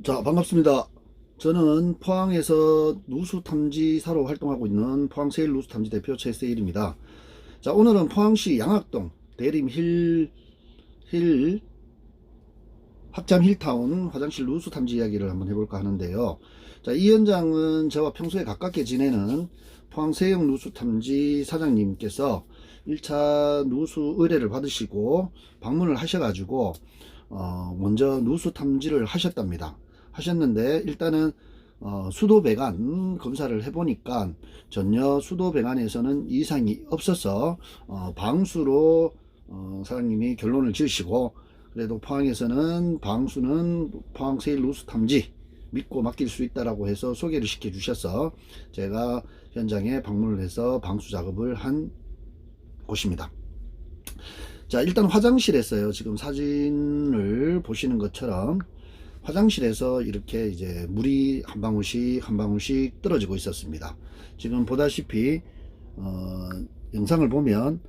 자, 반갑습니다. 저는 포항에서 누수 탐지사로 활동하고 있는 포항세일 누수 탐지 대표 최세일입니다. 자, 오늘은 포항시 양학동 대림 힐 합참 힐타운 화장실 누수 탐지 이야기를 한번 해볼까 하는데요. 자, 이 현장은 저와 평소에 가깝게 지내는 포항세영 누수 탐지 사장님께서 1차 누수 의뢰를 받으시고 방문을 하셔가지고 먼저 누수 탐지를 하셨는데 일단은 수도 배관 검사를 해보니까 전혀 수도 배관에서는 이상이 없어서 방수로 사장님이 결론을 지으시고, 그래도 포항에서는 방수는 포항세일 누수 탐지 믿고 맡길 수 있다라고 해서 소개를 시켜 주셔서 제가 현장에 방문을 해서 방수 작업을 한 곳입니다. 자, 일단 화장실에서요, 지금 사진을 보시는 것처럼 화장실에서 이렇게 이제 물이 한 방울씩 한 방울씩 떨어지고 있었습니다. 지금 보다시피 영상을 보면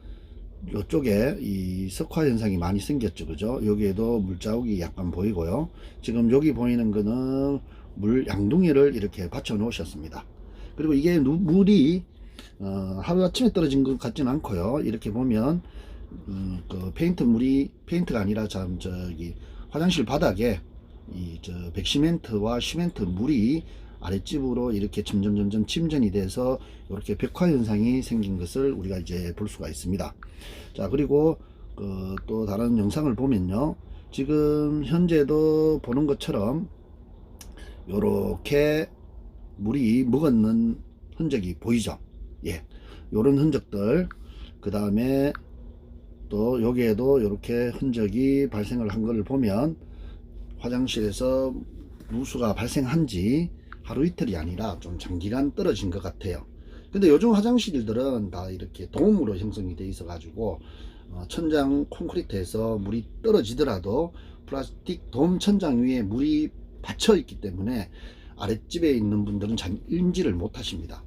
이쪽에 이 석화 현상이 많이 생겼죠, 그죠? 여기에도 물자국이 약간 보이고요. 지금 여기 보이는 거는 물 양동이를 이렇게 받쳐 놓으셨습니다. 그리고 이게 물이 하루아침에 떨어진 것 같지는 않고요. 이렇게 보면 그 페인트가 아니라 저기 화장실 바닥에 백시멘트와 시멘트 물이 아랫집으로 이렇게 점점 침전이 돼서 이렇게 벽화 현상이 생긴 것을 우리가 이제 볼 수가 있습니다. 자, 그리고 또 다른 영상을 보면요, 지금 현재도 보는 것처럼 이렇게 물이 먹었는 흔적이 보이죠. 예, 요런 흔적들, 그 다음에 또 여기에도 이렇게 흔적이 발생을 한 것을 보면 화장실에서 누수가 발생한 지 하루 이틀이 아니라 좀 장기간 떨어진 것 같아요. 근데 요즘 화장실들은 다 이렇게 돔으로 형성이 되어 있어 가지고 천장 콘크리트에서 물이 떨어지더라도 플라스틱 돔 천장 위에 물이 받쳐 있기 때문에 아랫집에 있는 분들은 잘 인지를 못 하십니다.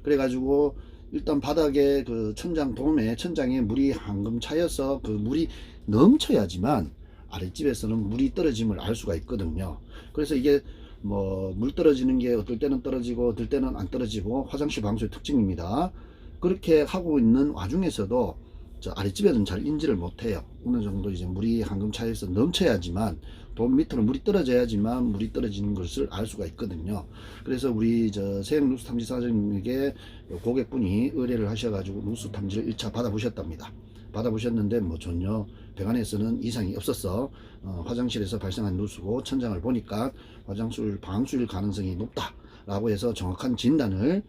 그래 가지고 일단 바닥에 그 천장에 물이 황금 차여서 그 물이 넘쳐야지만 아랫집에서는 물이 떨어짐을 알 수가 있거든요. 그래서 이게 뭐 물 떨어지는 게 어떨 때는 떨어지고 어떨 때는 안 떨어지고 화장실 방수의 특징입니다. 그렇게 하고 있는 와중에서도 저 아랫집에는 잘 인지를 못해요. 어느 정도 이제 물이 황금 차여서 넘쳐야지만, 돔 밑으로 물이 떨어져야지만 물이 떨어지는 것을 알 수가 있거든요. 그래서 우리 저 세영 누수 탐지 사장님에게 고객분이 의뢰를 하셔가지고 누수 탐지를 1차 받아보셨는데 뭐 전혀 배관에서는 이상이 없었어. 화장실에서 발생한 누수고 천장을 보니까 화장실 방수일 가능성이 높다 라고 해서 정확한 진단을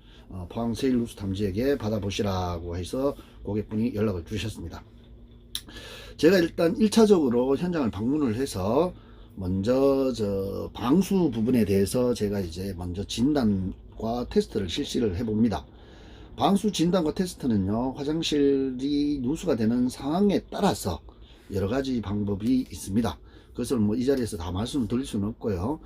포항세일 누수 탐지에게 받아보시라고 해서 고객분이 연락을 주셨습니다. 제가 일단 1차적으로 현장을 방문을 해서 먼저 저 방수 부분에 대해서 제가 이제 먼저 진단과 테스트를 실시를 해 봅니다. 방수 진단과 테스트는요, 화장실이 누수가 되는 상황에 따라서 여러 가지 방법이 있습니다. 그것을 뭐 이 자리에서 다 말씀을 드릴 수는 없고요.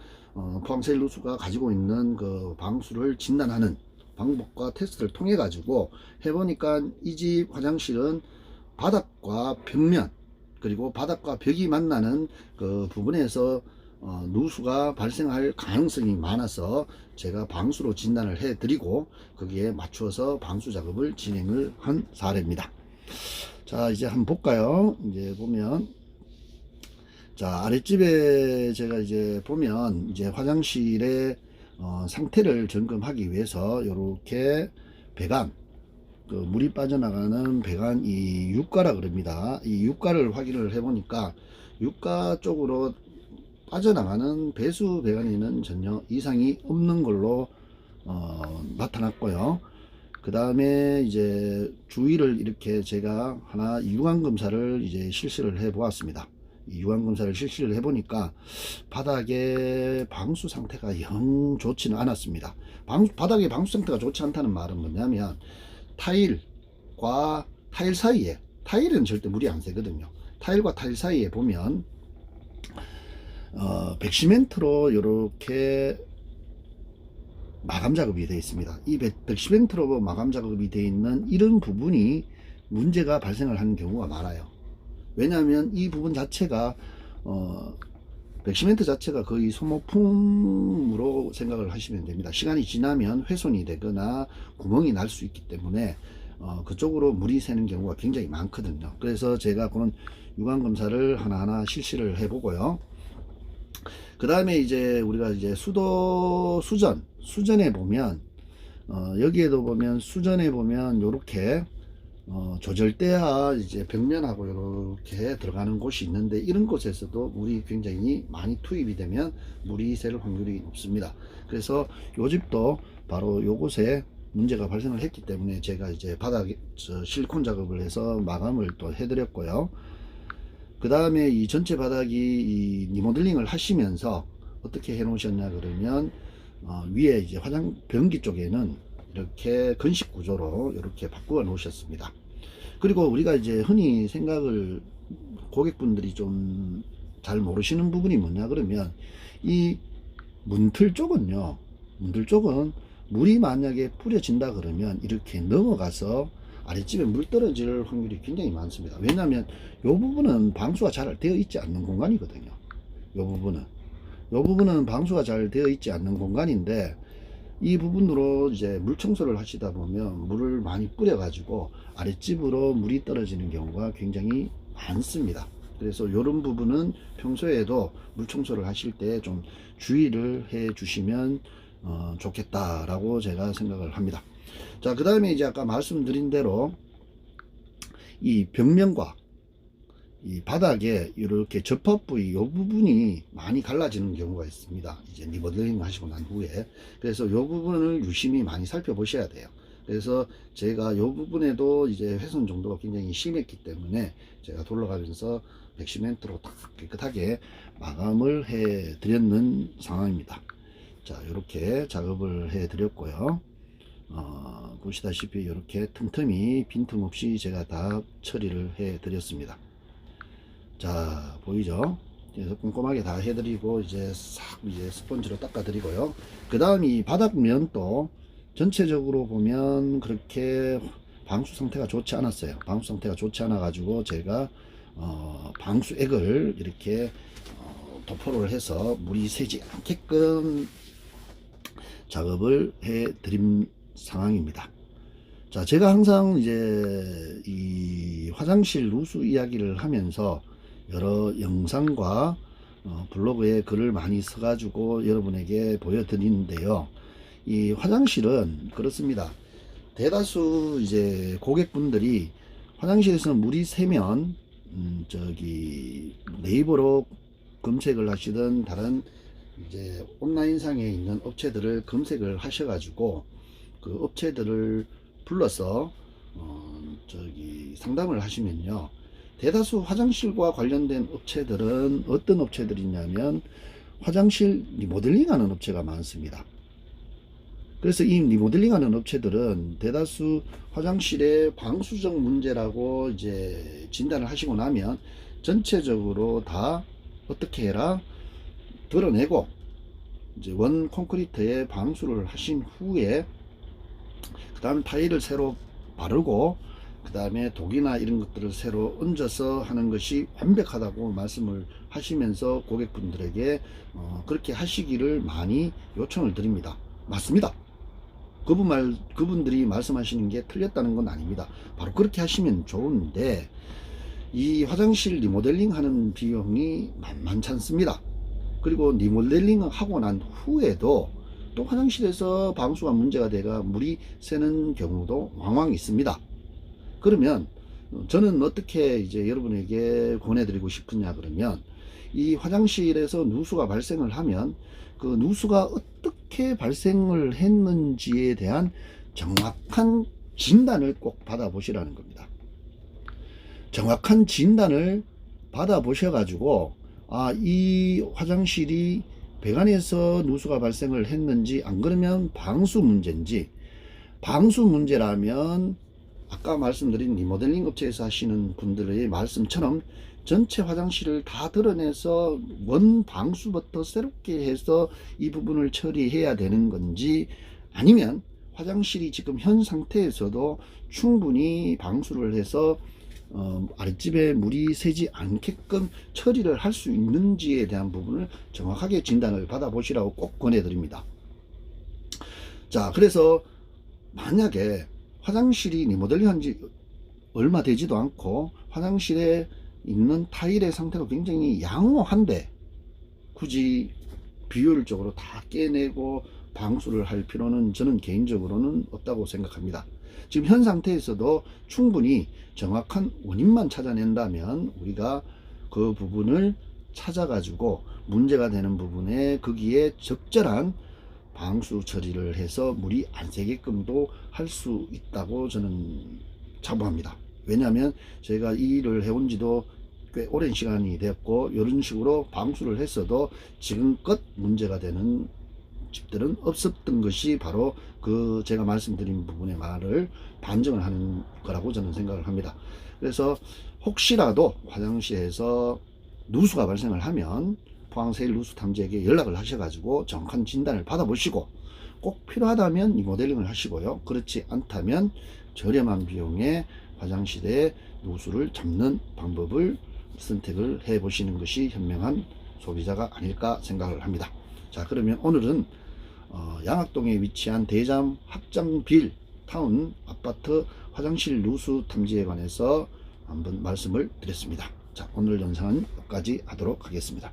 포항세일 누수가 가지고 있는 그 방수를 진단하는 방법과 테스트를 통해 가지고 해보니까 이 집 화장실은 바닥과 벽면, 그리고 바닥과 벽이 만나는 그 부분에서 누수가 발생할 가능성이 많아서 제가 방수로 진단을 해 드리고 거기에 맞추어서 방수 작업을 진행을 한 사례입니다. 자, 이제 한번 볼까요? 이제 보면, 자, 아랫집에 제가 이제 보면 이제 화장실의 상태를 점검하기 위해서 이렇게 배관, 그 물이 빠져나가는 배관, 이 유가라 그럽니다. 이 유가를 확인을 해 보니까 유가 쪽으로 빠져나가는 배수 배관에는 전혀 이상이 없는 걸로 나타났고요. 그 다음에 이제 주위를 이렇게 제가 하나 유관 검사를 이제 실시를 해 보았습니다. 이 유관 검사를 실시를 해 보니까 바닥의 방수 상태가 영 좋지는 않았습니다. 바닥의 방수 상태가 좋지 않다는 말은 뭐냐면, 타일과 타일 사이에, 타일은 절대 물이 안 새거든요. 타일과 타일 사이에 보면 백시멘트로 이렇게 마감 작업이 되어 있습니다. 이 백시멘트로 마감 작업이 되어 있는 이런 부분이 문제가 발생을 하는 경우가 많아요. 왜냐하면 이 부분 자체가 백시멘트 자체가 거의 소모품으로 생각을 하시면 됩니다. 시간이 지나면 훼손이 되거나 구멍이 날 수 있기 때문에 그쪽으로 물이 새는 경우가 굉장히 많거든요. 그래서 제가 그런 유관 검사를 하나하나 실시를 해보고요. 그 다음에 이제 우리가 이제 수전에 보면 여기에도 보면 수전에 보면 요렇게 조절대와 이제 벽면하고 이렇게 들어가는 곳이 있는데, 이런 곳에서도 물이 굉장히 많이 투입이 되면 물이 셀 확률이 높습니다. 그래서 요 집도 바로 요곳에 문제가 발생을 했기 때문에 제가 이제 바닥에 실리콘 작업을 해서 마감을 또 해드렸고요. 그 다음에 이 전체 바닥이 이 리모델링을 하시면서 어떻게 해 놓으셨냐 그러면 위에 이제 변기 쪽에는 이렇게 건식 구조로 이렇게 바꾸어 놓으셨습니다. 그리고 우리가 이제 흔히 생각을, 고객분들이 좀 잘 모르시는 부분이 뭐냐 그러면, 이 문틀 쪽은요, 문틀 쪽은 물이 만약에 뿌려진다 그러면 이렇게 넘어가서 아랫집에 물 떨어질 확률이 굉장히 많습니다. 왜냐하면 이 부분은 방수가 잘 되어 있지 않는 공간이거든요. 이 부분은 방수가 잘 되어 있지 않는 공간인데, 이 부분으로 이제 물 청소를 하시다 보면 물을 많이 뿌려 가지고 아랫집으로 물이 떨어지는 경우가 굉장히 많습니다. 그래서 이런 부분은 평소에도 물 청소를 하실 때 좀 주의를 해 주시면 좋겠다라고 제가 생각을 합니다. 자, 그 다음에 이제 아까 말씀드린 대로 이 벽면과 이 바닥에 이렇게 접합 부위 이 부분이 많이 갈라지는 경우가 있습니다. 이제 리모델링 하시고 난 후에. 그래서 이 부분을 유심히 많이 살펴보셔야 돼요. 그래서 제가 이 부분에도 이제 훼손 정도가 굉장히 심했기 때문에 제가 돌아가면서 백시멘트로 딱 깨끗하게 마감을 해 드렸는 상황입니다. 자, 이렇게 작업을 해 드렸고요. 보시다시피 이렇게 틈틈이 빈틈없이 제가 다 처리를 해 드렸습니다. 자, 보이죠? 그래서 꼼꼼하게 다 해드리고 이제 싹 이제 스펀지로 닦아 드리고요. 그 다음 이 바닥면도 전체적으로 보면 그렇게 방수 상태가 좋지 않았어요. 방수 상태가 좋지 않아 가지고 제가 방수액을 이렇게 도포를 해서 물이 새지 않게끔 작업을 해 드린 상황입니다. 자, 제가 항상 이제 이 화장실 누수 이야기를 하면서 여러 영상과 블로그에 글을 많이 써가지고 여러분에게 보여드리는데요. 이 화장실은 그렇습니다. 대다수 이제 고객분들이 화장실에서 물이 새면 저기 네이버로 검색을 하시던 다른 이제 온라인상에 있는 업체들을 검색을 하셔가지고 그 업체들을 불러서 저기 상담을 하시면요, 대다수 화장실과 관련된 업체들은 어떤 업체들이냐면 화장실 리모델링 하는 업체가 많습니다. 그래서 이 리모델링 하는 업체들은 대다수 화장실의 방수적 문제라고 이제 진단을 하시고 나면 전체적으로 다 어떻게 해라 드러내고 이제 원 콘크리트에 방수를 하신 후에 그 다음에 타일을 새로 바르고 그 다음에 독이나 이런 것들을 새로 얹어서 하는 것이 완벽하다고 말씀을 하시면서 고객분들에게 그렇게 하시기를 많이 요청을 드립니다. 맞습니다. 그분들이 말씀하시는 게 틀렸다는 건 아닙니다. 바로 그렇게 하시면 좋은데, 이 화장실 리모델링 하는 비용이 만만치 않습니다. 그리고 리모델링을 하고 난 후에도 또 화장실에서 방수가 문제가 돼가 물이 새는 경우도 왕왕 있습니다. 그러면 저는 어떻게 이제 여러분에게 권해드리고 싶으냐 그러면, 이 화장실에서 누수가 발생을 하면 그 누수가 어떻게 발생을 했는지에 대한 정확한 진단을 꼭 받아보시라는 겁니다. 정확한 진단을 받아보셔가지고 이 화장실이 배관에서 누수가 발생을 했는지, 안 그러면 방수 문제인지, 방수 문제라면 아까 말씀드린 리모델링 업체에서 하시는 분들의 말씀처럼 전체 화장실을 다 드러내서 원 방수부터 새롭게 해서 이 부분을 처리해야 되는 건지, 아니면 화장실이 지금 현 상태에서도 충분히 방수를 해서 아랫집에 물이 새지 않게끔 처리를 할 수 있는지에 대한 부분을 정확하게 진단을 받아보시라고 꼭 권해드립니다. 자, 그래서 만약에 화장실이 리모델링 한지 얼마 되지도 않고 화장실에 있는 타일의 상태가 굉장히 양호한데 굳이 비효율적으로 다 깨내고 방수를 할 필요는 저는 개인적으로는 없다고 생각합니다. 지금 현 상태에서도 충분히 정확한 원인만 찾아낸다면 우리가 그 부분을 찾아가지고 문제가 되는 부분에 거기에 적절한 방수 처리를 해서 물이 안 새게끔도 할 수 있다고 저는 자부합니다. 왜냐하면 제가 이 일을 해온 지도 꽤 오랜 시간이 되었고 이런 식으로 방수를 했어도 지금껏 문제가 되는 집들은 없었던 것이 바로 그 제가 말씀드린 부분의 말을 반증을 하는 거라고 저는 생각을 합니다. 그래서 혹시라도 화장실에서 누수가 발생을 하면 포항세일 누수탐지에게 연락을 하셔가지고 정확한 진단을 받아보시고 꼭 필요하다면 리모델링을 하시고요. 그렇지 않다면 저렴한 비용에 화장실에 누수를 잡는 방법을 선택을 해 보시는 것이 현명한 소비자가 아닐까 생각을 합니다. 자, 그러면 오늘은 양학동에 위치한 대잠 합장빌 타운 아파트 화장실 누수 탐지에 관해서 한번 말씀을 드렸습니다. 자, 오늘 영상은 여기까지 하도록 하겠습니다.